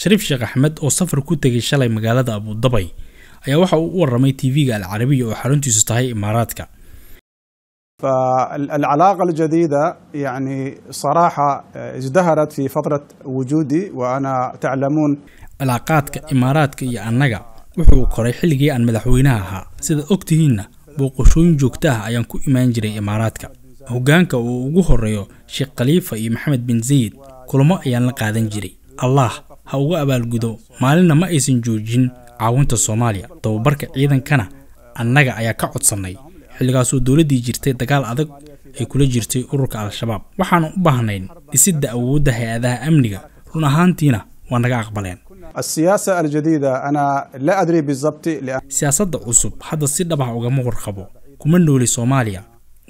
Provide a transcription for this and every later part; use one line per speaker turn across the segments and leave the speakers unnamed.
Shariif Sheekh Axmed oo safar ku tagay shalay magaalada Abu Dhabi ayaa waxa uu waramay TV-ga Al-Carabiya oo xaruntiisu tahay Imaaraadka.
فالعلاقة الجديدة يعني صراحة ازدهرت في فترة وجودي وأنا تعلمون
علاقاتك إماراتك iyo annaga wuxuu koray xilligii aan madaxweynaha ahaa sida ogtihiina booqashooyin joogto ah ayaan ku imaan jiray Imaaraadka hoggaanka uu ugu horeeyo Sheekh Khalifa iyo Maxamed bin Zayed kulamo ayaan la qaadan jiray Allah ha uga abaalgudo maalinna ma aysan joojin caawinta Soomaaliya tababarka ciidankana annaga ayaa ka codsanay xilligaas oo dawladii jirtay dagaal adag ay kula jirtay ururka Al-Shabaab waxaan u baahnayn dhisidda awoodda hay'adaha amniga run ahaantiina waa naga aqbaleen.
السياسة الجديدة أنا لا أدري بالضبط
سياسة عصب هذا السيد بها وجمهور خبو كمنو لسوماليا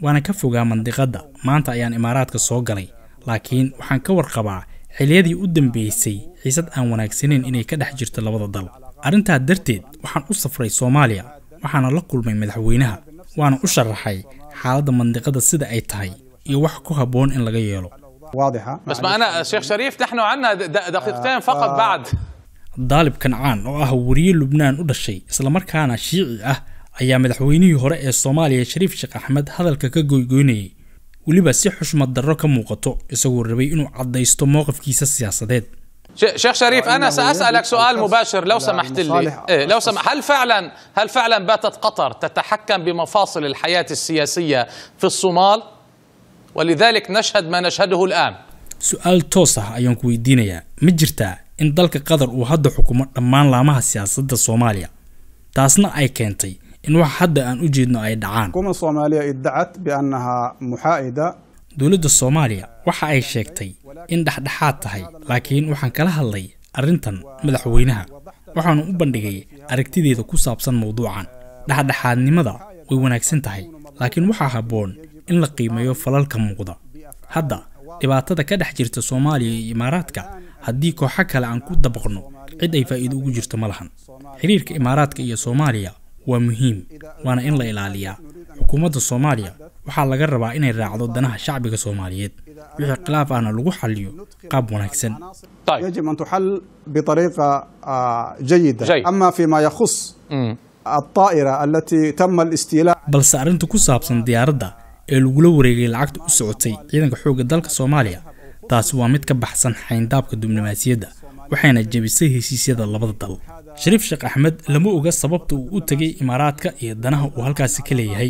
وأنا كفوجا منطقة ما أنت يعني إمارات كالصوغلي لكن وحن كور قبع حليدي قدام بيسي حيث أن وناكسنين إني كده حجرت اللبضة الضل أرنتها درتيد وحن أصفري سوماليا وحن لقول من مدحوينها وأنا أشرحي حالة منطقة السيدة أي تهي يوحكوها بون إن لغيرو
واضحة.
بس ما أنا شيخ شريف نحن عنا دقيقتين فقط بعد.
ضالب كنعان oo ah wariye Lubnaan u dhashay isla markaana Shiici ah ayaa madaxweynihii hore ee Soomaaliya Shariif Sheekh Axmed hadalka ka go'goynayay waliba si xushmad darro ka muuqato isagoo rabay inuu cadeysto mowqifkiisa siyaasadeed.
شيخ شريف أنا سأسألك سؤال مباشر لو سمحت لي لو سمح هل فعلا باتت قطر تتحكم بمفاصل الحياة السياسية في الصومال ولذلك نشهد ما نشهده الآن؟
سؤال توصح أيون كويدينيا مجرتا إن dalka Qatar uu hadda xukumo dhammaan laamaha siyaasadda Soomaaliya taasna ay keentay in wax hadda aan u jeedno ay dhacaan.
Xukuumadda Soomaaliya iddacat bi'annaha muhaa'ida
dawladda Soomaaliya waxa ay sheegtay in dhaxdhaxaad tahay laakiin waxaan kala hadlay arrintan madaxweynaha waxaan u bandhigay aragtideeda ku saabsan mowduucan dhaxdhaxaadnimada way wanaagsan tahay laakiin waxa haboon in la qiimeeyo falalka muuqda hadda dhibaatada ka dhex jirta Soomaaliya iyo Imaaraadka haddii kooxo kale aan ku dabaqno cid ay faa'iido ugu jirto ma lahan xiriirka Imaaraadka iyo Soomaaliya waa muhiim waana in la ilaaliyaa xukuumadda Soomaaliya waxaa laga rabaa inay raacdo danaha shacbiga Soomaaliyeed wixii khilaaf ahna lagu xalliyo qaab wanaagsan.
يجب أن تحل بطريقة جيدة أما فيما يخص الطائرة التي تم الاستيلاء
balse arrinta ku saabsan diyaaradda ee lagula wareegay lacagta u socotay ciidanka xoogga dalka Soomaaliya taas waa mid ka baxsan xayndaabka diblomaasiyadda waxayna jabisay heshiisyada labada dal. Shariif Sheekh Axmed lama oga sababta uu u tagay Imaaraadka iyo danaha uu halkaas ka leeyahay.